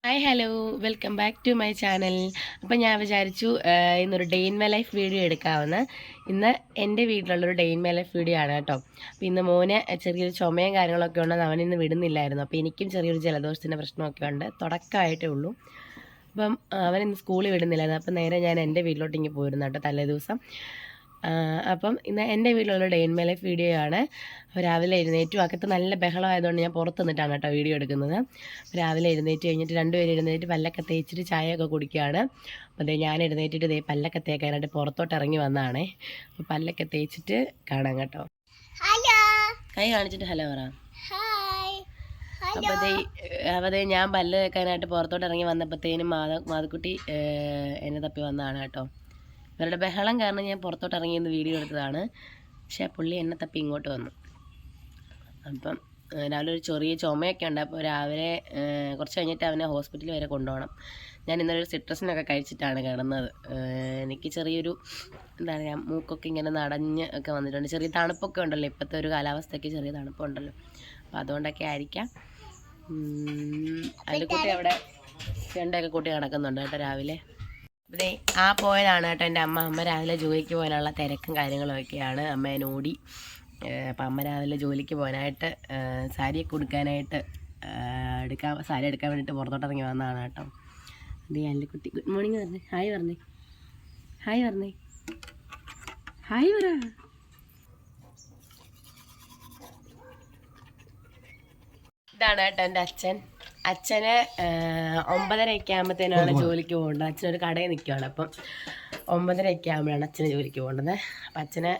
Hi hello welcome back to my channel. അപ്പം ഞാൻ വിചാരിച്ചു ഇന്നൊരു day in my life video എടുക്കാമെന്ന്. ഇന്ന് എൻ്റെ വീട്ടിലുള്ളൊരു day in my life video ആണ് കേട്ടോ. അപ്പോൾ ഇന്ന് മോന് ചെറിയൊരു ചുമയും കാര്യങ്ങളൊക്കെ ഉണ്ടെന്ന് അവനിന്ന് വിടുന്നില്ലായിരുന്നു. അപ്പോൾ എനിക്കും ചെറിയൊരു ജലദോഷത്തിൻ്റെ പ്രശ്നമൊക്കെ ഉണ്ട്, തുടക്കമായിട്ടേ ഉള്ളൂ. അപ്പം അവനിന്ന് സ്കൂളിൽ വിടുന്നില്ലായിരുന്നു. അപ്പം നേരെ ഞാൻ എൻ്റെ വീട്ടിലോട്ട് ഇങ്ങനെ പോയിരുന്നു കേട്ടോ തലേ ദിവസം. അപ്പം ഇന്ന് എൻ്റെ വീട്ടിലുള്ള day in my life video ആണ്. രാവിലെ എഴുന്നേറ്റു, അകത്ത് നല്ല ബഹളമായതുകൊണ്ട് ഞാൻ പുറത്ത് നിന്നിട്ടാണ് കേട്ടോ വീഡിയോ എടുക്കുന്നത്. രാവിലെ എഴുന്നേറ്റ് കഴിഞ്ഞിട്ട് രണ്ടുപേരും എഴുന്നേറ്റ് പല്ലൊക്കെ തേച്ചിട്ട് ചായയൊക്കെ കുടിക്കുകയാണ്. അപ്പോൾ അതേ ഞാൻ എഴുന്നേറ്റിട്ട് ഇതേ പല്ലൊക്കെ തേക്കാനായിട്ട് പുറത്തോട്ട് ഇറങ്ങി വന്നതാണേ. അപ്പോൾ പല്ലൊക്കെ തേച്ചിട്ട് കാണാം കേട്ടോ. കൈ കാണിച്ചിട്ട് ഹലോ പറ. അപ്പോൾ അതേ ഞാൻ പല്ല് തേക്കാനായിട്ട് പുറത്തോട്ട് ഇറങ്ങി വന്നപ്പോഴത്തേനും മാധക്കുട്ടി എന്നെ തപ്പി വന്നതാണ് കേട്ടോ. ഇവരുടെ ബഹളം കാരണം ഞാൻ പുറത്തോട്ട് ഇറങ്ങിയെന്ന് വീഡിയോ എടുത്തതാണ്. പക്ഷേ പുള്ളി എന്നെ തപ്പി ഇങ്ങോട്ട് വന്നു. അപ്പം രാവിലെ ഒരു ചെറിയ ചുമയൊക്കെ ഉണ്ട്. അപ്പോൾ രാവിലെ കുറച്ച് കഴിഞ്ഞിട്ട് അവനെ ഹോസ്പിറ്റലിൽ വരെ കൊണ്ടുപോകണം. ഞാൻ ഇന്നലെ സിട്രസിനൊക്കെ കഴിച്ചിട്ടാണ് കിടന്നത്. എനിക്ക് ചെറിയൊരു എന്താ പറയുക, മൂക്കൊക്കെ ഇങ്ങനെ നടഞ്ഞ് ഒക്കെ വന്നിട്ടുണ്ട്. ചെറിയ തണുപ്പൊക്കെ ഉണ്ടല്ലോ, ഇപ്പോഴത്തെ ഒരു കാലാവസ്ഥയ്ക്ക് ചെറിയ തണുപ്പുണ്ടല്ലോ. അപ്പോൾ അതുകൊണ്ടൊക്കെ ആയിരിക്കാം. അതിൽ കൂട്ടി അവിടെ ചെണ്ടയൊക്കെ കൂട്ടി നടക്കുന്നുണ്ട് കേട്ടോ രാവിലെ. അതെ ആ പോയതാണ് കേട്ടോ എൻ്റെ അമ്മ രാവിലെ ജോലിക്ക് പോകാനുള്ള തിരക്കും കാര്യങ്ങളും ഒക്കെയാണ്. അമ്മേനെ ഓടി. അപ്പം അമ്മ രാവിലെ ജോലിക്ക് പോകാനായിട്ട് സാരിയൊക്കെ ഉടുക്കാനായിട്ട് സാരി എടുക്കാൻ വേണ്ടിയിട്ട് പുറത്തോട്ട് ഇറങ്ങി വന്നതാണ് കേട്ടോ. അതെ അല്ലിക്കുട്ടി ഗുഡ് മോർണിംഗ് പറഞ്ഞേ, ഹായ് പറഞ്ഞേ, ഹായ് പറഞ്ഞേ, ഹായ് പറ. ഇതാണ് കേട്ടോ എൻ്റെ അച്ഛന് 9:30 ആകുമ്പോഴത്തേനാണ് ജോലിക്ക് പോകേണ്ടത്. അച്ഛനൊരു കടയിൽ നിൽക്കുകയാണ്. അപ്പം 9:30 ആകുമ്പോഴാണ് അച്ഛന് ജോലിക്ക് പോകേണ്ടത്. അപ്പം അച്ഛന്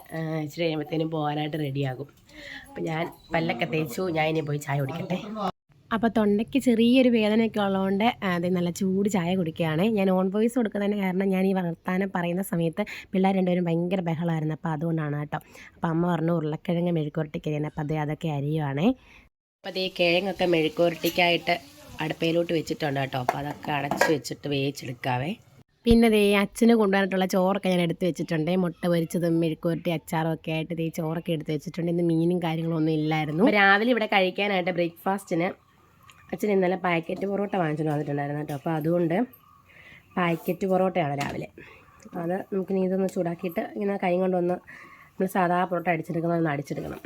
ഇച്ചിരി കഴിയുമ്പോഴത്തേനും പോകാനായിട്ട് റെഡിയാകും. അപ്പം ഞാൻ പല്ലൊക്കെ തേച്ചു, ഞാൻ ഇനി പോയി ചായ കുടിക്കട്ടെ. അപ്പോൾ തൊണ്ടയ്ക്ക് ചെറിയൊരു വേദനയൊക്കെ ഉള്ളതുകൊണ്ട് അത് നല്ല ചൂട് ചായ കുടിക്കുകയാണ്. ഞാൻ ഓൺ വോയിസ് കൊടുക്കുന്നതിന് കാരണം ഞാൻ ഈ വർത്താനം പറയുന്ന സമയത്ത് പിള്ളേർ രണ്ടുപേരും ഭയങ്കര ബഹളമായിരുന്നു. അപ്പോൾ അതുകൊണ്ടാണ് കേട്ടോ. അപ്പോൾ അമ്മ പറഞ്ഞു ഉരുളക്കിഴങ്ങ് മെഴുക്കുവരട്ടിക്കരിയാണ്. അപ്പോൾ അതൊക്കെ അരിയുവാണേ. അപ്പോൾ ഈ കിഴങ്ങൊക്കെ മെഴുക്കുവരട്ടിക്കായിട്ട് അടുപ്പയിലോട്ട് വെച്ചിട്ടുണ്ട് കേട്ടോ. അപ്പോൾ അതൊക്കെ അടച്ച് വെച്ചിട്ട് വേവിച്ചെടുക്കാവേ. പിന്നെ ദേ അച്ഛന് കൊണ്ടുവന്നിട്ടുള്ള ചോറൊക്കെ ഞാൻ എടുത്ത് വെച്ചിട്ടുണ്ട്. മുട്ട പൊരിച്ചതും മെഴുക്കുവരട്ടി അച്ചാറും ഒക്കെ ആയിട്ട് ഈ ചോറൊക്കെ എടുത്ത് വെച്ചിട്ടുണ്ട്. ഇന്ന് മീനും കാര്യങ്ങളൊന്നും ഇല്ലായിരുന്നു. രാവിലെ ഇവിടെ കഴിക്കാനായിട്ട് ബ്രേക്ക്ഫാസ്റ്റിന് അച്ഛൻ ഇന്നലെ പാക്കറ്റ് പൊറോട്ട വാങ്ങിച്ചിട്ട് വന്നിട്ടുണ്ടായിരുന്നു കേട്ടോ. അപ്പോൾ അതുകൊണ്ട് പാക്കറ്റ് പൊറോട്ടയാണ് രാവിലെ. അത് നമുക്ക് ഇതൊന്ന് ചൂടാക്കിയിട്ട് ഇങ്ങനെ കൈ കൊണ്ടൊന്ന് നമ്മൾ സാധാ പൊറോട്ട അടിച്ചെടുക്കുന്നതൊന്ന് അടിച്ചെടുക്കണം.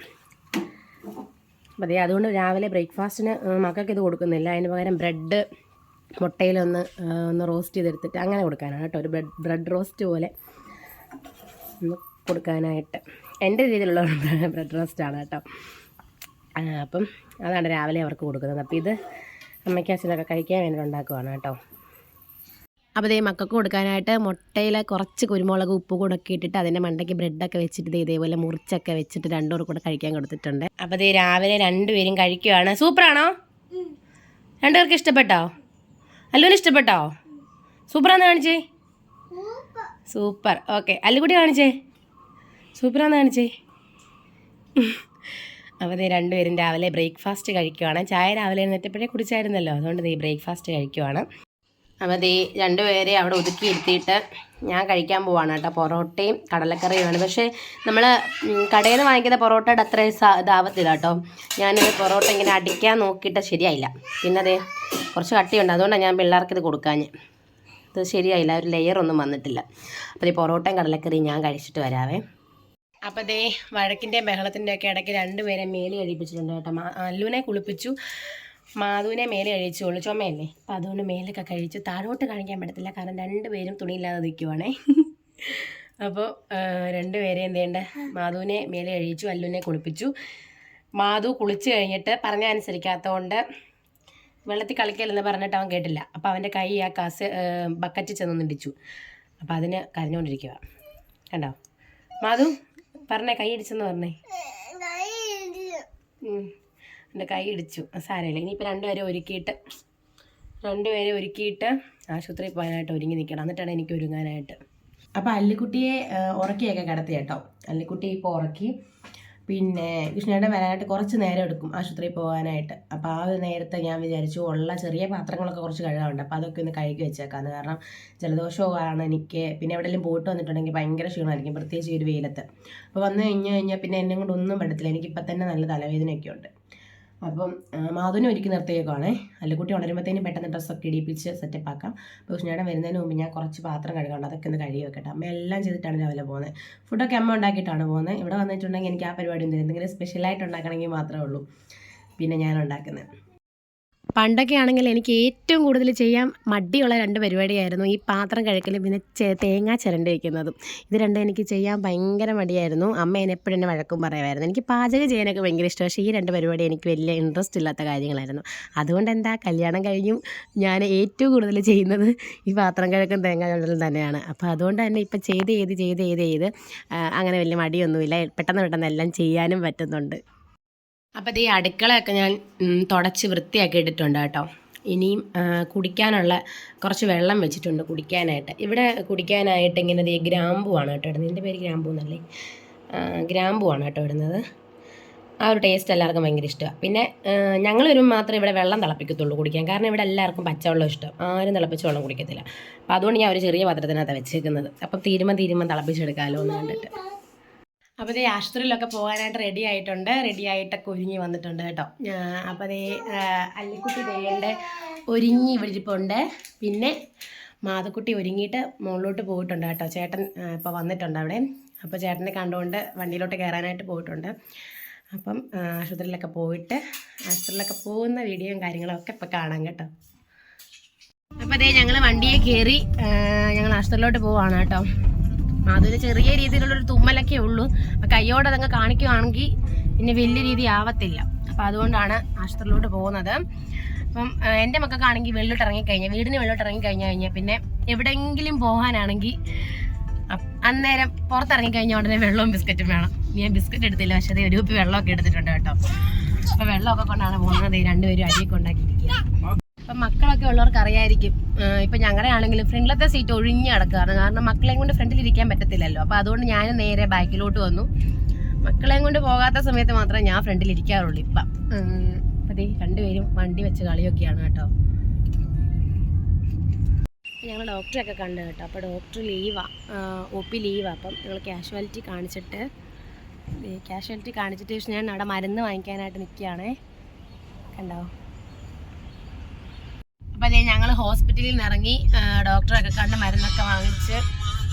അതെ അതുകൊണ്ട് രാവിലെ ബ്രേക്ക്ഫാസ്റ്റിന് മക്കൾക്ക് ഇത് കൊടുക്കുന്നില്ല. അതിന് പകരം ബ്രെഡ് മുട്ടയിലൊന്ന് റോസ്റ്റ് ചെയ്തെടുത്തിട്ട് അങ്ങനെ കൊടുക്കാനാണ് കേട്ടോ. ഒരു ബ്രെഡ് റോസ്റ്റ് പോലെ ഒന്ന് കൊടുക്കാനായിട്ട് എൻ്റെ രീതിയിലുള്ള ബ്രെഡ് റോസ്റ്റാണ് കേട്ടോ. അപ്പം അതാണ് രാവിലെ അവർക്ക് കൊടുക്കുന്നത്. അപ്പോൾ ഇത് അമ്മയ്ക്ക് അച്ഛനൊക്കെ കഴിക്കാൻ വേണ്ടി ഉണ്ടാക്കുവാണ് കേട്ടോ. അപ്പോൾ ഇതേ മക്കൾക്ക് കൊടുക്കാനായിട്ട് മുട്ടയിൽ കുറച്ച് കുരുമുളക് ഉപ്പ് കൂടെ ഒക്കെ ഇട്ടിട്ട് അതിൻ്റെ മണ്ടയ്ക്ക് ബ്രെഡൊക്കെ വെച്ചിട്ട് ഇതേപോലെ മുറിച്ചൊക്കെ വെച്ചിട്ട് രണ്ടുപേർ കൂടെ കഴിക്കാൻ കൊടുത്തിട്ടുണ്ട്. അപ്പോൾ ഇതേ രാവിലെ രണ്ടുപേരും കഴിക്കുകയാണ്. സൂപ്പറാണോ? രണ്ടുപേർക്ക് ഇഷ്ടപ്പെട്ടോ? അല്ലുവിന് ഇഷ്ടപ്പെട്ടോ? സൂപ്പറാന്ന് കാണിച്ചേ. സൂപ്പർ. ഓക്കെ അല്ലുകുട്ടി കാണിച്ചേ. സൂപ്പറാന്ന് കാണിച്ചേ. അപ്പോൾ ഇതേ രണ്ടുപേരും രാവിലെ ബ്രേക്ക്ഫാസ്റ്റ് കഴിക്കുവാണ്. ചായ രാവിലെ എഴുന്നേറ്റപ്പോഴേ കുടിച്ചായിരുന്നല്ലോ, അതുകൊണ്ട് ഈ ബ്രേക്ക്ഫാസ്റ്റ് കഴിക്കുവാണ്. അപ്പോൾ ഈ രണ്ടുപേരെ അവിടെ ഒതുക്കി ഇരുത്തിയിട്ട് ഞാൻ കഴിക്കാൻ പോവാണ് കേട്ടോ. പൊറോട്ടയും കടലക്കറിയുമാണ്. പക്ഷേ നമ്മൾ കടയിൽ നിന്ന് വാങ്ങിക്കുന്ന പൊറോട്ടയുടെ അത്രയും ഇതാവത്തില്ല കേട്ടോ. ഞാൻ പൊറോട്ട ഇങ്ങനെ അടിക്കാൻ നോക്കിയിട്ട് ശരിയായില്ല. പിന്നെ അതേ കുറച്ച് കട്ടിയുണ്ട്, അതുകൊണ്ടാണ് ഞാൻ പിള്ളേർക്ക് ഇത് കൊടുക്കാഞ്ഞ്. ഇത് ശരിയായില്ല, ഒരു ലെയറൊന്നും വന്നിട്ടില്ല. അപ്പോൾ ഈ പൊറോട്ടയും കടലക്കറിയും ഞാൻ കഴിച്ചിട്ട് വരാവേ. അപ്പോൾ ദേ വഴക്കിൻ്റെ ബഹളത്തിൻ്റെ ഒക്കെ ഇടയ്ക്ക് രണ്ടുപേരെ മേലെ കഴിപ്പിച്ചിട്ടുണ്ട് കേട്ടോ. അല്ലുവിനെ കുളിപ്പിച്ചു, മാധുവിനെ മേലെ കഴിച്ചുള്ളൂ, ചുമയല്ലേ. അപ്പം അതുകൊണ്ട് മേലൊക്കെ കഴിച്ചു. താഴോട്ട് കാണിക്കാൻ പറ്റത്തില്ല കാരണം രണ്ടുപേരും തുണിയില്ലാതെ നിൽക്കുവാണേ. അപ്പോൾ രണ്ടുപേരെ എന്ത് ചെയ്യേണ്ട, മാധുവിനെ മേലെ കഴിച്ചു, അല്ലുവിനെ കുളിപ്പിച്ചു. മാധു കുളിച്ച് കഴിഞ്ഞിട്ട് പറഞ്ഞ അനുസരിക്കാത്തതുകൊണ്ട് വെള്ളത്തിൽ കളിക്കലെന്ന് പറഞ്ഞിട്ട് അവൻ കേട്ടില്ല. അപ്പോൾ അവൻ്റെ കൈ ആ ബക്കറ്റിൽ ചെന്നൊന്ന് ഇടിച്ചു. അപ്പോൾ അതിന് കരഞ്ഞുകൊണ്ടിരിക്കുക കണ്ടോ. മാധു പറഞ്ഞേ, കൈ ഇടിച്ചെന്ന് പറഞ്ഞേ. എൻ്റെ കൈ ഇടിച്ചു, സാരമില്ല. ഇനിയിപ്പോൾ രണ്ടുപേരെ ഒരുക്കിയിട്ട് ആശുപത്രിയിൽ പോകാനായിട്ട് ഒരുങ്ങി നിൽക്കണം. എന്നിട്ടാണ് എനിക്ക് ഒരുങ്ങാനായിട്ട്. അപ്പോൾ അല്ലിക്കുട്ടിയെ ഉറക്കിയൊക്കെ കിടത്തി കേട്ടോ. അല്ലിക്കുട്ടി ഇപ്പോൾ ഉറക്കി. പിന്നെ കൃഷ്ണയുടെ വരാനായിട്ട് കുറച്ച് നേരം എടുക്കും ആശുപത്രിയിൽ പോകാനായിട്ട്. അപ്പോൾ ആ ഒരു നേരത്തെ ഞാൻ വിചാരിച്ചു ഉള്ള ചെറിയ പാത്രങ്ങളൊക്കെ കുറച്ച് കഴുകാറുണ്ട്. അപ്പോൾ അതൊക്കെ ഒന്ന് കഴുകി വെച്ചേക്കാമെന്ന്. കാരണം ജലദോഷമാണ് എനിക്ക്. പിന്നെ എവിടെയെങ്കിലും പോയിട്ട് വന്നിട്ടുണ്ടെങ്കിൽ ഭയങ്കര ക്ഷീണമായിരിക്കും, പ്രത്യേകിച്ച് ഈ ഒരു വെയിലത്ത്. അപ്പോൾ വന്നു കഴിഞ്ഞാൽ പിന്നെ എന്നെ കൊണ്ട് ഒന്നും പറ്റത്തില്ല. എനിക്കിപ്പോൾ തന്നെ നല്ല തലവേദനയൊക്കെ ഉണ്ട്. അപ്പം മാധുവിനെ ഒരുക്കി നിർത്തിയേക്കുവാണേ. അല്ലുകുട്ടി ഉണരുമ്പോഴത്തേനും പെട്ടെന്ന് ഡ്രസ്സൊക്കെ ഇടിപ്പിച്ച് സെറ്റപ്പ് ആക്കാം. അപ്പോൾ ഉഷ്ണയുടെ വരുന്നതിന് മുമ്പ് ഞാൻ കുറച്ച് പാത്രം കഴുകാണ്ട് അതൊക്കെ ഒന്ന് കഴുകി വെക്കട്ടെ. അമ്മ എല്ലാം ചെയ്തിട്ടാണ് രാവിലെ പോകുന്നത്. ഫുഡൊക്കെ അമ്മ ഉണ്ടാക്കിയിട്ടാണ് പോകുന്നത്. ഇവിടെ വന്നിട്ടുണ്ടെങ്കിൽ എനിക്ക് ആ പരിപാടി ഒന്നും എന്തെങ്കിലും സ്പെഷ്യലായിട്ട് ഉണ്ടാക്കണമെങ്കിൽ മാത്രമേ ഉള്ളൂ പിന്നെ ഞാൻ ഉണ്ടാക്കുന്നത്. പണ്ടൊക്കെ ആണെങ്കിൽ എനിക്ക് ഏറ്റവും കൂടുതൽ ചെയ്യാൻ മടിയുള്ള 2 പരിപാടിയായിരുന്നു ഈ പാത്രം കഴുകലും പിന്നെ തേങ്ങ ചിരണ്ടി വയ്ക്കുന്നതും. ഇത് രണ്ടും എനിക്ക് ചെയ്യാൻ ഭയങ്കര മടിയായിരുന്നു. അമ്മ എപ്പോഴും എന്നെ വഴക്കും പറയുമായിരുന്നു. എനിക്ക് പാചകം ചെയ്യാനൊക്കെ ഭയങ്കര ഇഷ്ടം. പക്ഷേ ഈ 2 പരിപാടി എനിക്ക് വലിയ ഇൻട്രസ്റ്റ് ഇല്ലാത്ത കാര്യങ്ങളായിരുന്നു. അതുകൊണ്ട് എന്താ കല്യാണം കഴിഞ്ഞും ഞാൻ ഏറ്റവും കൂടുതൽ ചെയ്യുന്നത് ഈ പാത്രം കഴുകും തേങ്ങ ചിരണ്ടലും തന്നെയാണ്. അപ്പോൾ അതുകൊണ്ട് തന്നെ ഇപ്പം ചെയ്ത് അങ്ങനെ വലിയ മടിയൊന്നുമില്ല. പെട്ടെന്ന് എല്ലാം ചെയ്യാനും പറ്റുന്നുണ്ട്. അപ്പോൾ ഈ അടുക്കളയൊക്കെ ഞാൻ തുടച്ച് വൃത്തിയാക്കി ഇട്ടിട്ടുണ്ട് കേട്ടോ. ഇനിയും കുടിക്കാനുള്ള കുറച്ച് വെള്ളം വെച്ചിട്ടുണ്ട് കുടിക്കാനായിട്ട്. ഇവിടെ കുടിക്കാനായിട്ട് ഇങ്ങനെ ഗ്രാമ്പുവാണ് കേട്ടോ ഇടുന്നത്. എൻ്റെ പേര് ഗ്രാമ്പു എന്നല്ലേ, ഗ്രാമ്പുവാണ് കേട്ടോ ഇടുന്നത്. ആ ഒരു ടേസ്റ്റ് എല്ലാവർക്കും ഭയങ്കര ഇഷ്ടമാണ്. പിന്നെ ഞങ്ങൾ വരുമ്പോൾ മാത്രമേ ഇവിടെ വെള്ളം തിളപ്പിക്കത്തുള്ളൂ കുടിക്കാൻ. കാരണം ഇവിടെ എല്ലാവർക്കും പച്ചവെള്ളം ഇഷ്ടം, ആരും തിളപ്പിച്ച വെള്ളം കുടിക്കത്തില്ല. അപ്പോൾ അതുകൊണ്ട് ഞാൻ ഒരു ചെറിയ പാത്രത്തിനകത്താണ് വെച്ചേക്കുന്നത്. അപ്പം തീരുമ്പം തിളപ്പിച്ചെടുക്കാമല്ലോ എന്ന് കണ്ടിട്ട്. അപ്പോൾ അതേ ആശുപത്രിയിലൊക്കെ പോകാനായിട്ട് റെഡി ആയിട്ടൊക്കെ ഒരുങ്ങി വന്നിട്ടുണ്ട് കേട്ടോ. അപ്പോൾ അതേ അല്ലിക്കുട്ടി ദേവൻ്റെ ഒരുങ്ങി ഇരിപ്പുണ്ട്. പിന്നെ മാധക്കുട്ടി ഒരുങ്ങിയിട്ട് മുകളിലോട്ട് പോയിട്ടുണ്ട് കേട്ടോ. ചേട്ടൻ ഇപ്പോൾ വന്നിട്ടുണ്ട് അവിടെ. അപ്പോൾ ചേട്ടനെ കണ്ടുകൊണ്ട് വണ്ടിയിലോട്ട് കയറാനായിട്ട് പോയിട്ടുണ്ട്. അപ്പം ആശുപത്രിയിലൊക്കെ പോകുന്ന വീഡിയോയും കാര്യങ്ങളൊക്കെ ഇപ്പോൾ കാണാം കേട്ടോ. അപ്പോൾ അതേ ഞങ്ങൾ വണ്ടിയെ കയറി ഞങ്ങൾ ആശുപത്രിയിലോട്ട് പോവാണ് കേട്ടോ. അതൊരു ചെറിയ രീതിയിലുള്ളൊരു തുമ്മലൊക്കെ ഉള്ളൂ. കയ്യോടെ അതങ്ങ് കാണിക്കുവാണെങ്കിൽ പിന്നെ വലിയ രീതി ആവത്തില്ല. അപ്പം അതുകൊണ്ടാണ് ആശുപത്രിയിലോട്ട് പോകുന്നത്. അപ്പം എൻ്റെ മക്കൾക്കാണെങ്കിൽ വീടിന് വെള്ളോട്ട് ഇറങ്ങിക്കഴിഞ്ഞാൽ പിന്നെ എവിടെയെങ്കിലും പോകാനാണെങ്കിൽ അന്നേരം പുറത്തിറങ്ങിക്കഴിഞ്ഞാൽ ഉടനെ വെള്ളവും ബിസ്ക്കറ്റും വേണം. ഞാൻ ബിസ്ക്കറ്റ് എടുത്തില്ല, പക്ഷേ അത് ഒരു കുപ്പി വെള്ളമൊക്കെ എടുത്തിട്ടുണ്ട് കേട്ടോ. അപ്പോൾ വെള്ളമൊക്കെ കൊണ്ടാണ് പോകുന്നത്. 2 പേരും അടിയൊക്കെ ഉണ്ടാക്കിയിരിക്കുക. അപ്പം മക്കളൊക്കെ ഉള്ളവർക്ക് അറിയായിരിക്കും. ഇപ്പം ഞങ്ങളുടെ ആണെങ്കിലും ഫ്രണ്ടിലത്തെ സീറ്റ് ഒഴിഞ്ഞ് കിടക്കുകയാണ്. കാരണം മക്കളെയും കൊണ്ട് ഫ്രണ്ടിലിരിക്കാൻ പറ്റത്തില്ലല്ലോ. അപ്പോൾ അതുകൊണ്ട് ഞാൻ നേരെ ബാക്കിലോട്ട് വന്നു. മക്കളെയും കൊണ്ട് പോകാത്ത സമയത്ത് മാത്രമേ ഞാൻ ഫ്രണ്ടിലിരിക്കാറുള്ളൂ ഇപ്പം. അപ്പം 2 പേരും വണ്ടി വെച്ച് കളിയൊക്കെയാണ് കേട്ടോ. ഞങ്ങൾ ഡോക്ടറെയൊക്കെ കണ്ടു കേട്ടോ. അപ്പോൾ ഡോക്ടർ ലീവാണ്, OP ലീവാണ്. അപ്പം ഞങ്ങൾ കാഷ്വാലിറ്റി കാണിച്ചിട്ട് ഞാൻ അവിടെ മരുന്ന് വാങ്ങിക്കാനായിട്ട് നിൽക്കുകയാണേ. കണ്ടോ. അപ്പോൾ അതേ ഞങ്ങൾ ഹോസ്പിറ്റലിൽ നിന്ന് ഇറങ്ങി ഡോക്ടറൊക്കെ കണ്ട് മരുന്നൊക്കെ വാങ്ങിച്ച്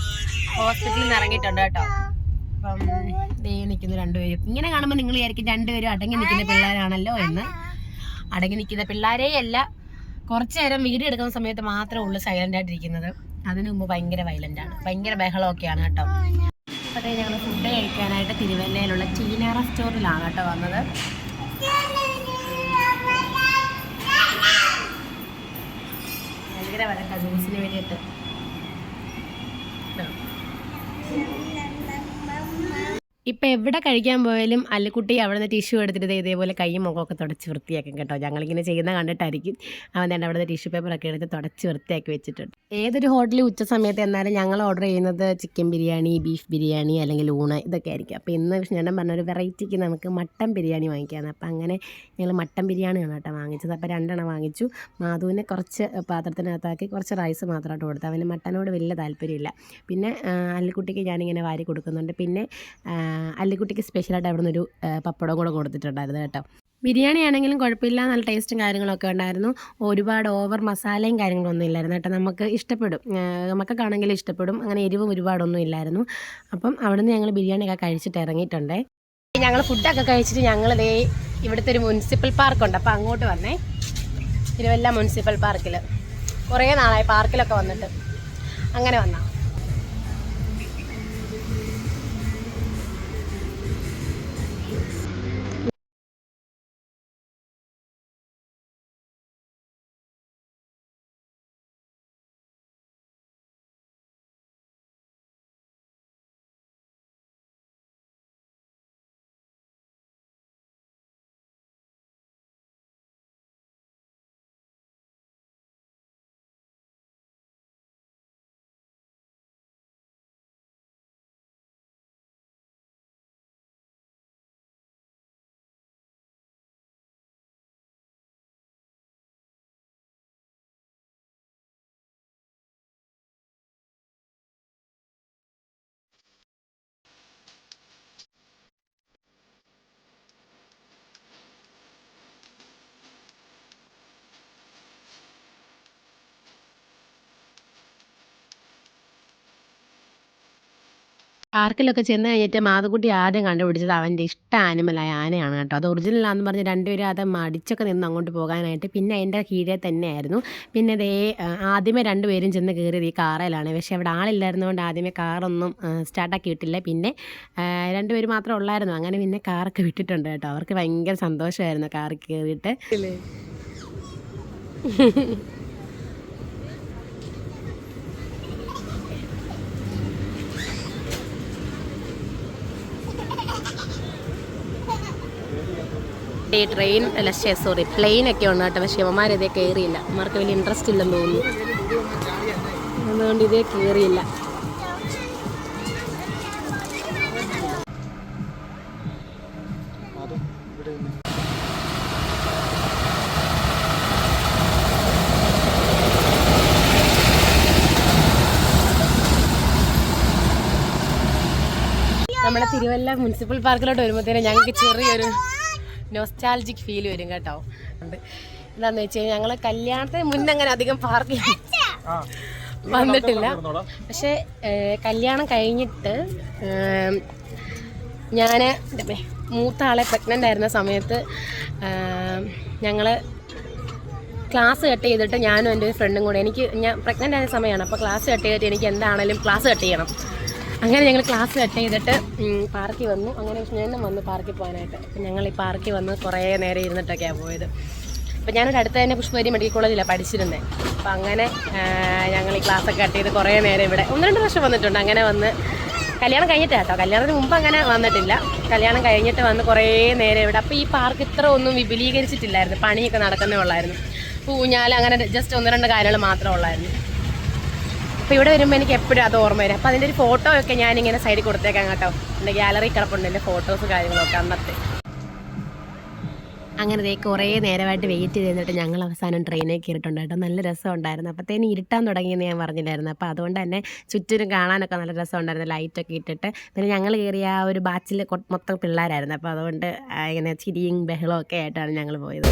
ഹോസ്പിറ്റലിൽ നിന്ന് ഇറങ്ങിയിട്ടുണ്ട് കേട്ടോ. അപ്പം നിൽക്കുന്നു 2 പേരും. ഇങ്ങനെ കാണുമ്പോൾ നിങ്ങൾ വിചാരിക്കും 2 പേരും അടങ്ങി നിൽക്കുന്ന പിള്ളേരാണല്ലോ എന്ന്. അടങ്ങി നിൽക്കുന്ന പിള്ളേരേ അല്ല. കുറച്ച് നേരം വീഡിയോ എടുക്കുന്ന സമയത്ത് മാത്രമേ ഉള്ളൂ സൈലൻ്റ് ആയിട്ടിരിക്കുന്നത്. അതിനു മുമ്പ് ഭയങ്കര വയലൻ്റാണ്, ഭയങ്കര ബഹളമൊക്കെയാണ് കേട്ടോ. അപ്പോൾ അതേ ഞങ്ങൾ ഫുഡ് കഴിക്കാനായിട്ട് തിരുവല്ലയിലുള്ള ടീന റെസ്റ്റോറൻറ്റിലാണ് കേട്ടോ വന്നത്. ഭയങ്കര വഴക്ക ജ്യൂസിന് വേണ്ടിയിട്ട്. ഇപ്പം എവിടെ കഴിക്കാൻ പോയാലും അല്ലിക്കുട്ടി അവിടെ നിന്ന് ടിഷ്യൂ എടുത്തിട്ട് ഇതേപോലെ കൈയും മുഖമൊക്കെ തുടച്ച് വൃത്തിയാക്കും കേട്ടോ. ഞങ്ങളിങ്ങനെ ചെയ്യുന്ന കണ്ടിട്ടായിരിക്കും അവൻ തന്നെ അവിടെ നിന്ന് ടിഷ്യൂ പേപ്പറൊക്കെ എടുത്ത് തുടച്ച് വൃത്തിയാക്കി വെച്ചിട്ടുണ്ട്. ഏതൊരു ഹോട്ടലിൽ ഉച്ച സമയത്ത് എന്നാലും ഞങ്ങൾ ഓർഡർ ചെയ്യുന്നത് ചിക്കൻ ബിരിയാണി, ബീഫ് ബിരിയാണി അല്ലെങ്കിൽ ഊണ് ഇതൊക്കെ ആയിരിക്കും. അപ്പോൾ ഇന്ന് ഞാൻ പറഞ്ഞൊരു വെറൈറ്റിക്ക് നമുക്ക് മട്ടൻ ബിരിയാണി വാങ്ങിക്കാമെന്ന്. അപ്പോൾ അങ്ങനെ ഞങ്ങൾ മട്ടൻ ബിരിയാണിയാണ് കേട്ടോ വാങ്ങിച്ചത്. അപ്പോൾ 2 എണ്ണം വാങ്ങിച്ചു. മാധുവിനെ കുറച്ച് പാത്രത്തിനകത്താക്കി കുറച്ച് റൈസ് മാത്രമായിട്ട് കൊടുത്തു. അവന് മട്ടനോട് വലിയ താല്പര്യമില്ല. പിന്നെ അല്ലിക്കുട്ടിക്ക് ഞാനിങ്ങനെ വാരി കൊടുക്കുന്നുണ്ട്. പിന്നെ അല്ലിക്കുട്ടിക്ക് സ്പെഷ്യലായിട്ട് അവിടെ നിന്നൊരു പപ്പടവും കൂടെ കൊടുത്തിട്ടുണ്ടായിരുന്നു കേട്ടോ. ബിരിയാണി ആണെങ്കിലും കുഴപ്പമില്ല, നല്ല ടേസ്റ്റും കാര്യങ്ങളൊക്കെ ഉണ്ടായിരുന്നു. ഒരുപാട് ഓവർ മസാലയും കാര്യങ്ങളൊന്നും ഇല്ലായിരുന്നു കേട്ടോ. നമുക്ക് ഇഷ്ടപ്പെടും, നമുക്കൊക്കെയാണെങ്കിലും ഇഷ്ടപ്പെടും. അങ്ങനെ എരിവും ഒരുപാടൊന്നും ഇല്ലായിരുന്നു. അപ്പം അവിടെ നിന്ന് ഞങ്ങൾ ബിരിയാണിയൊക്കെ കഴിച്ചിട്ട് ഇറങ്ങിയിട്ടുണ്ടേ. ഞങ്ങൾ ഫുഡൊക്കെ കഴിച്ചിട്ട് ഞങ്ങൾ ഇവിടുത്തെ ഒരു മുനിസിപ്പൽ പാർക്കുണ്ട്. അപ്പോൾ അങ്ങോട്ട് വന്നേ. തിരുവല്ല മുനിസിപ്പൽ പാർക്കിൽ കുറേ നാളായി പാർക്കിലൊക്കെ വന്നിട്ട്. അങ്ങനെ വന്നാൽ പാർക്കിലൊക്കെ ചെന്ന് കഴിഞ്ഞിട്ട് മാധുക്കുട്ടി ആദ്യം കണ്ടുപിടിച്ചത് അവൻ്റെ ഇഷ്ട ആനിമലായ ആനയാണ് കേട്ടോ. അത് ഒറിജിനലാണെന്ന് പറഞ്ഞ് രണ്ടുപേരും അത് മടിച്ചൊക്കെ നിന്ന് അങ്ങോട്ട് പോകാനായിട്ട്. പിന്നെ അതിൻ്റെ കീഴെ തന്നെയായിരുന്നു. പിന്നെ ദേ ആദ്യമേ രണ്ടുപേരും ചെന്ന് കയറിയത് ഈ കാറയിലാണ്. പക്ഷേ അവിടെ ആളില്ലായിരുന്നതുകൊണ്ട് ആദ്യമേ കാറൊന്നും സ്റ്റാർട്ടാക്കി വിട്ടില്ല. പിന്നെ രണ്ടുപേരും മാത്രമേ ഉള്ളായിരുന്നു. അങ്ങനെ പിന്നെ കാറൊക്കെ വിട്ടിട്ടുണ്ട് കേട്ടോ. അവർക്ക് ഭയങ്കര സന്തോഷമായിരുന്നു കാറിൽ കയറിയിട്ട്. ട്രെയിൻ അല്ല സോറി പ്ലെയിനൊക്കെ ഉണ്ട് കേട്ടോ. പക്ഷേ അമ്മമാർ ഇതേ കയറിയില്ല. അമ്മമാർക്ക് വലിയ ഇൻട്രസ്റ്റ് ഇല്ലെന്ന് തോന്നുന്നു. അതുകൊണ്ട് ഇതേ കയറിയില്ല. നമ്മുടെ തിരുവല്ല മുനിസിപ്പൽ പാർക്കിലോട്ട് വരുമ്പോഴത്തേനും ഞങ്ങൾക്ക് ചെറിയൊരു നൊസ്റ്റാൾജിക് ഫീൽ വരും കേട്ടോ. എന്താന്ന് വെച്ച് കഴിഞ്ഞാൽ ഞങ്ങൾ കല്യാണത്തിന് മുന്നേ അങ്ങനെ അധികം പാർക്കിൽ വന്നിട്ടില്ല. പക്ഷേ കല്യാണം കഴിഞ്ഞിട്ട് ഞാൻ മൂത്ത ആളെ പ്രഗ്നൻ്റ് ആയിരുന്ന സമയത്ത് ഞങ്ങൾ ക്ലാസ് കട്ട് ചെയ്തിട്ട് ഞാനും എൻ്റെ ഒരു ഫ്രണ്ടും കൂടെ, ഞാൻ പ്രഗ്നൻ്റ് ആയ സമയമാണ്. അപ്പോൾ ക്ലാസ് കട്ട് ചെയ്തിട്ട് എനിക്ക് എന്താണെങ്കിലും ക്ലാസ് കട്ട് ചെയ്യണം. അങ്ങനെ ഞങ്ങൾ ക്ലാസ് കട്ട് ചെയ്തിട്ട് പാർക്കിൽ വന്നു. അങ്ങനെ ഞാൻ വന്നു പാർക്കിൽ പോകാനായിട്ട്. അപ്പം ഞങ്ങൾ ഈ പാർക്കിൽ വന്ന് കുറേ നേരം ഇരുന്നിട്ടൊക്കെയാണ് പോയത്. അപ്പം ഞാനൊരു അടുത്ത് തന്നെ പുഷ്പഗിരി മെഡിക്കൽ കോളേജിലാണ് പഠിച്ചിരുന്നത്. അപ്പം അങ്ങനെ ഞങ്ങൾ ഈ ക്ലാസ്സൊക്കെ കട്ട് ചെയ്ത് കുറേ നേരം ഇവിടെ 1-2 പ്രാവശ്യം വന്നിട്ടുണ്ട്. അങ്ങനെ വന്ന് കല്യാണം കഴിഞ്ഞിട്ട് കേട്ടോ, കല്യാണത്തിന് മുമ്പ് അങ്ങനെ വന്നിട്ടില്ല. കല്യാണം കഴിഞ്ഞിട്ട് വന്ന് കുറേ നേരം ഇവിടെ. അപ്പോൾ ഈ പാർക്ക് ഇത്ര ഒന്നും വിപുലീകരിച്ചിട്ടില്ലായിരുന്നു, പണിയൊക്കെ നടക്കുന്നേ ഉള്ളായിരുന്നു. ഊഞ്ഞാൽ അങ്ങനെ ജസ്റ്റ് 1-2 കാര്യങ്ങൾ മാത്രമേ ഉള്ളായിരുന്നു. അപ്പോൾ ഇവിടെ വരുമ്പോൾ എനിക്ക് എപ്പോഴും അത് ഓർമ്മ വരും. അപ്പോൾ അതിൻ്റെ ഒരു ഫോട്ടോ ഒക്കെ ഞാനിങ്ങനെ സൈഡിൽ കൊടുത്തേക്കാം കേട്ടോ. എൻ്റെ ഗാലറി കിടപ്പുണ്ട് എൻ്റെ ഫോട്ടോസ് കാര്യങ്ങളൊക്കെ അന്നത്തെ. അങ്ങനെ കുറേ നേരമായിട്ട് വെയിറ്റ് ചെയ്തിട്ട് ഞങ്ങൾ അവസാനം ട്രെയിനിൽ കയറിയിട്ടുണ്ട് കേട്ടോ. നല്ല രസമുണ്ടായിരുന്നു. അപ്പോഴത്തേനും ഇരുട്ടാൻ തുടങ്ങിയെന്ന് ഞാൻ പറഞ്ഞില്ലായിരുന്നു. അപ്പോൾ അതുകൊണ്ട് തന്നെ ചുറ്റിനും കാണാനൊക്കെ നല്ല രസമുണ്ടായിരുന്നു, ലൈറ്റൊക്കെ ഇട്ടിട്ട്. പിന്നെ ഞങ്ങൾ കയറിയ ആ ഒരു ബാച്ചിൽ മൊത്തം പിള്ളേരായിരുന്നു. അപ്പോൾ അതുകൊണ്ട് ഇങ്ങനെ ചിരിയും ബഹളവും ഒക്കെ ആയിട്ടാണ് ഞങ്ങൾ പോയത്.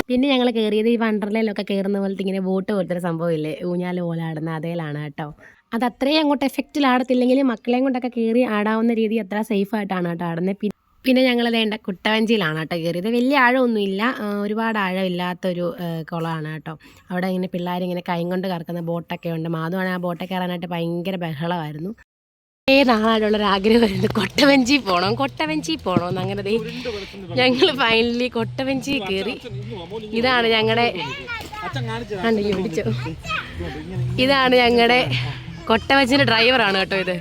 പിന്നെ ഞങ്ങൾ കയറിയത് ഈ വണ്ടർലയിലൊക്കെ കയറുന്ന പോലത്തെ ഇങ്ങനെ ബോട്ട് പോലത്തെ സംഭവമില്ലേ, ഊഞ്ഞാൽ പോലെ ആടുന്ന അതേലാണ് കേട്ടോ. അത് അത്രയും അങ്ങോട്ട് എഫക്റ്റിൽ ആടത്തില്ലെങ്കിലും മക്കളെയും കൊണ്ടൊക്കെ കയറി ആടാവുന്ന രീതി അത്ര സേഫായിട്ടാണ് കേട്ടോ ആടുന്നത്. പിന്നെ ഞങ്ങൾ വേണ്ട കുട്ടവഞ്ചിയിലാണ് കേട്ടോ കയറിയത്. വലിയ ആഴമൊന്നുമില്ല, ഒരുപാട് ആഴമില്ലാത്തൊരു കുളമാണ് കേട്ടോ. അവിടെ ഇങ്ങനെ പിള്ളേരിങ്ങനെ കൈ കൊണ്ട് കറക്കുന്ന ബോട്ടൊക്കെ ഉണ്ട്. മാധുവാണ് ആ ബോട്ടൊക്കെ കയറാനായിട്ട് ഭയങ്കര ബഹളമായിരുന്നു. നാളായിട്ടുള്ളൊരാഗ്രഹമായിരുന്നു കൊട്ടവഞ്ചി പോകണമെന്ന്. അങ്ങനെ ഞങ്ങൾ ഫൈനലി കൊട്ടവഞ്ചി കയറി. ഇതാണ് ഞങ്ങളുടെ കൊട്ടവഞ്ചിൻ്റെ ഡ്രൈവറാണ് കേട്ടോ ഇത്,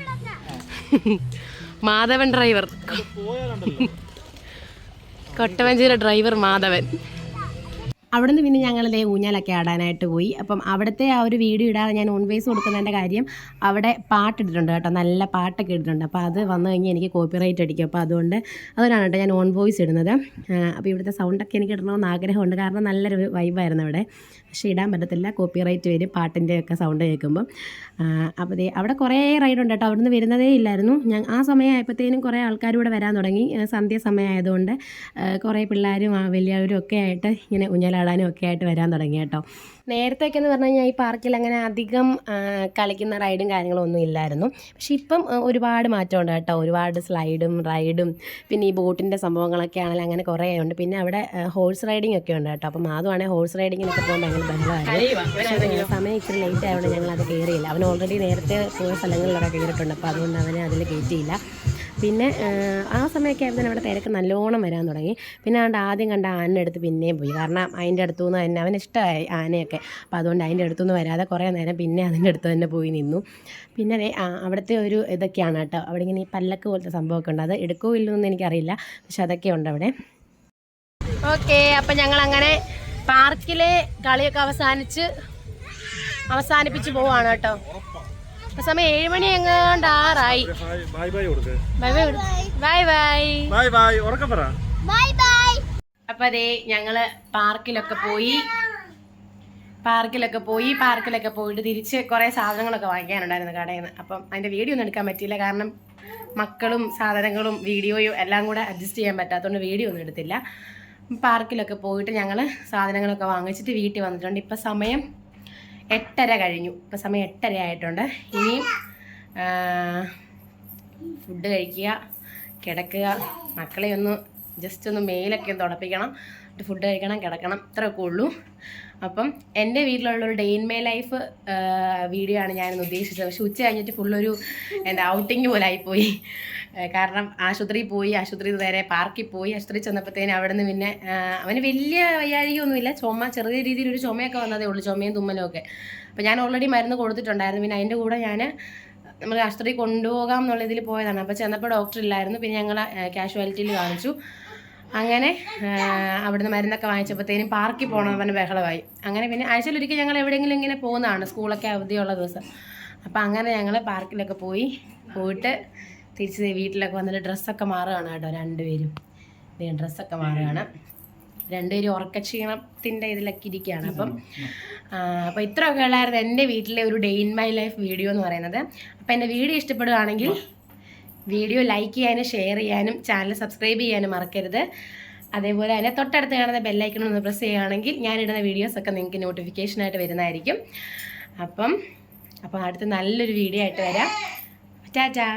മാധവൻ ഡ്രൈവർ. കൊട്ടവഞ്ചിയുടെ ഡ്രൈവർ മാധവൻ. അവിടെ നിന്ന് പിന്നെ ഞങ്ങളതേ ഊഞ്ഞാലൊക്കെ ആടാനായിട്ട് പോയി. അപ്പം അവിടുത്തെ ആ ഒരു വീഡിയോ ഇടാതെ ഞാൻ ഓൺ വോയിസ് കൊടുക്കുന്നതിൻ്റെ കാര്യം, അവിടെ പാട്ടിട്ടിട്ടുണ്ട് കേട്ടോ, നല്ല പാട്ടൊക്കെ ഇട്ടിട്ടുണ്ട്. അപ്പോൾ അത് വന്നു കഴിഞ്ഞാൽ എനിക്ക് കോപ്പിറൈറ്റ് അടിക്കും. അപ്പോൾ അതുകൊണ്ടാണ് കേട്ടോ ഞാൻ ഓൺ വോയിസ് ഇടുന്നത്. അപ്പോൾ ഇവിടുത്തെ സൗണ്ടൊക്കെ എനിക്ക് ഇടണമെന്ന് ആഗ്രഹമുണ്ട്, കാരണം നല്ലൊരു വൈബായിരുന്നു അവിടെ. പക്ഷേ ഇടാൻ പറ്റത്തില്ല, കോപ്പിറൈറ്റ് വരും പാട്ടിൻ്റെയൊക്കെ സൗണ്ട് കേൾക്കുമ്പം. അപ്പോൾ അവിടെ കുറേ റൈഡുണ്ട് കേട്ടോ. അവിടെ നിന്ന് വരുന്നതേ ഇല്ലായിരുന്നു. ആ സമയമായപ്പോഴത്തേനും കുറേ ആൾക്കാരും വരാൻ തുടങ്ങി. സന്ധ്യ സമയമായതുകൊണ്ട് കുറേ പിള്ളേരും വലിയവരും ഒക്കെ ആയിട്ട് ഇങ്ങനെ ഊഞ്ഞാലാടാനും ഒക്കെ ആയിട്ട് വരാൻ തുടങ്ങി കേട്ടോ. നേരത്തെയൊക്കെ എന്ന് പറഞ്ഞു കഴിഞ്ഞാൽ ഈ പാർക്കിൽ അങ്ങനെ അധികം കളിക്കുന്ന റൈഡും കാര്യങ്ങളും ഒന്നും ഇല്ലായിരുന്നു. പക്ഷേ ഇപ്പം ഒരുപാട് മാറ്റമുണ്ട് കേട്ടോ. ഒരുപാട് സ്ലൈഡും റൈഡും പിന്നെ ഈ ബോട്ടിൻ്റെ സംഭവങ്ങളൊക്കെ ആണെങ്കിലും അങ്ങനെ കുറേ ഉണ്ട്. പിന്നെ അവിടെ ഹോഴ്സ് റൈഡിങ് ഒക്കെ ഉണ്ട് കേട്ടോ. അപ്പം അതുവാണെങ്കിൽ ഹോഴ്സ് റൈഡിങ്ങിനൊക്കെ പോകാൻ ഭയങ്കര ബഹളമായിരുന്നു. പക്ഷേ സമയം ഇച്ചിരി ലേറ്റ് ആയതുകൊണ്ട് ഞങ്ങൾ അത് കയറിയില്ല. അവൻ ഓൾറെഡി നേരത്തെ പോയ സ്ഥലങ്ങളിലൊക്കെ കയറിയിട്ടുണ്ട്. അപ്പോൾ അതുകൊണ്ട് അവനെ അതിൽ കയറ്റിയില്ല. പിന്നെ ആ സമയമൊക്കെ ആയപ്പോൾ അവിടെ തിരക്ക് നല്ലോണം വരാൻ തുടങ്ങി. പിന്നെ അതുകൊണ്ട് ആദ്യം കണ്ട ആനയുടെ അടുത്ത് പിന്നെയും പോയി, കാരണം അതിൻ്റെ അടുത്തുനിന്ന് തന്നെ അവന് ഇഷ്ടമായി ആനയൊക്കെ. അപ്പോൾ അതുകൊണ്ട് അതിൻ്റെ അടുത്തുനിന്ന് വരാതെ കുറേ നേരം പിന്നെ അതിൻ്റെ അടുത്ത് തന്നെ പോയി നിന്നു. പിന്നെ അവിടുത്തെ ഒരു ഇതൊക്കെയാണ് കേട്ടോ, അവിടെ ഇങ്ങനെ ഈ പല്ലക്ക് പോലത്തെ സംഭവമൊക്കെ ഉണ്ട്. അത് എടുക്കോ ഇല്ലെന്ന് എനിക്കറിയില്ല, പക്ഷെ അതൊക്കെ ഉണ്ട് അവിടെ. ഓക്കെ, അപ്പം ഞങ്ങളങ്ങനെ പാർക്കിലെ കളിയൊക്കെ അവസാനിപ്പിച്ച് പോവാണ് കേട്ടോ. സമയം 7 മണി എങ്ങാണ്ടാറായി. അപ്പൊ അതെ ഞങ്ങള് പാർക്കിലൊക്കെ പോയിട്ട് തിരിച്ച് കുറെ സാധനങ്ങളൊക്കെ വാങ്ങിക്കാനുണ്ടായിരുന്നു കടയിൽ നിന്ന്. അപ്പം അതിന്റെ വീഡിയോ ഒന്നും എടുക്കാൻ പറ്റിയില്ല, കാരണം മക്കളും സാധനങ്ങളും വീഡിയോയും എല്ലാം കൂടെ അഡ്ജസ്റ്റ് ചെയ്യാൻ പറ്റാത്തതുകൊണ്ട് വീഡിയോ ഒന്നും എടുത്തില്ല. പാർക്കിലൊക്കെ പോയിട്ട് ഞങ്ങൾ സാധനങ്ങളൊക്കെ വാങ്ങിച്ചിട്ട് വീട്ടിൽ വന്നിട്ടുണ്ട്. ഇപ്പം സമയം 8:30 കഴിഞ്ഞു. ഇപ്പം സമയം 8:30 ആയിട്ടുണ്ട്. ഇനിയും ഫുഡ് കഴിക്കുക, കിടക്കുക, മക്കളെ ജസ്റ്റ് ഒന്ന് മെയിലൊക്കെ ഒന്ന് തുടപ്പിക്കണം, ഫുഡ് കഴിക്കണം, കിടക്കണം, ഇത്രയൊക്കെ ഉള്ളൂ. അപ്പം എൻ്റെ വീട്ടിലുള്ളൊരു day in my life video ആണ് ഞാനിന്ന് ഉദ്ദേശിച്ചത്. പക്ഷെ ഉച്ച കഴിഞ്ഞിട്ട് ഫുള്ളൊരു ഔട്ടിങ് പോലെ ആയിപ്പോയി. കാരണം ആശുപത്രിയിൽ പോയി, ആശുപത്രിയിൽ നേരെ പാർക്കിൽ പോയി. ആശുപത്രി ചെന്നപ്പോഴത്തേനും അവിടെ നിന്ന് പിന്നെ അവന് വലിയ വയ്യാഴികയൊന്നുമില്ല, ചെറിയ രീതിയിലൊരു ചുമയൊക്കെ വന്നതേ ഉള്ളൂ, ചുമയും തുമ്മലും ഒക്കെ. അപ്പോൾ ഞാൻ ഓൾറെഡി മരുന്ന് കൊടുത്തിട്ടുണ്ടായിരുന്നു. പിന്നെ അതിൻ്റെ കൂടെ നമ്മൾ ആശുപത്രി കൊണ്ടുപോകാം എന്നുള്ള ഇതിൽ പോയതാണ്. അപ്പോൾ ചെന്നപ്പോൾ ഡോക്ടർ ഇല്ലായിരുന്നു. പിന്നെ ഞങ്ങൾ കാഷ്വാലിറ്റിയിൽ കാണിച്ചു. അങ്ങനെ അവിടുന്ന് മരുന്നൊക്കെ വാങ്ങിച്ചപ്പോഴത്തേനും പാർക്കിൽ പോകണമെന്ന് പറഞ്ഞ് ബഹളമായി. അങ്ങനെ പിന്നെ ആഴ്ചയിലൊരിക്കൽ ഞങ്ങൾ എവിടെയെങ്കിലും ഇങ്ങനെ പോകുന്നതാണ്, സ്കൂളൊക്കെ അവധിയുള്ള ദിവസം. അപ്പോൾ അങ്ങനെ ഞങ്ങൾ പാർക്കിലൊക്കെ പോയിട്ട് തിരിച്ച് വീട്ടിലൊക്കെ വന്നിട്ട് ഡ്രസ്സൊക്കെ മാറുകയാണ് കേട്ടോ. രണ്ടുപേരും ഡ്രസ്സൊക്കെ മാറുകയാണ്. രണ്ടുപേരും ഉറക്കക്ഷീണത്തിൻ്റെ ഇതിലൊക്കെ ഇരിക്കുകയാണ്. അപ്പോൾ ഇത്രയൊക്കെ ഉള്ളായിരുന്നു എൻ്റെ വീട്ടിലെ ഒരു day in my life video എന്ന് പറയുന്നത്. അപ്പോൾ എൻ്റെ വീഡിയോ ഇഷ്ടപ്പെടുകയാണെങ്കിൽ വീഡിയോ ലൈക്ക് ചെയ്യാനും ഷെയർ ചെയ്യാനും ചാനൽ സബ്സ്ക്രൈബ് ചെയ്യാനും മറക്കരുത്. അതേപോലെ തന്നെ തൊട്ടടുത്ത് കാണുന്ന ബെല്ലൈക്കൺ ഒന്ന് പ്രസ് ചെയ്യുകയാണെങ്കിൽ ഞാനിടുന്ന വീഡിയോസൊക്കെ നിങ്ങൾക്ക് നോട്ടിഫിക്കേഷനായിട്ട് വരുന്നതായിരിക്കും. അപ്പം അടുത്ത നല്ലൊരു വീഡിയോ ആയിട്ട് വരാം. ടാറ്റാ.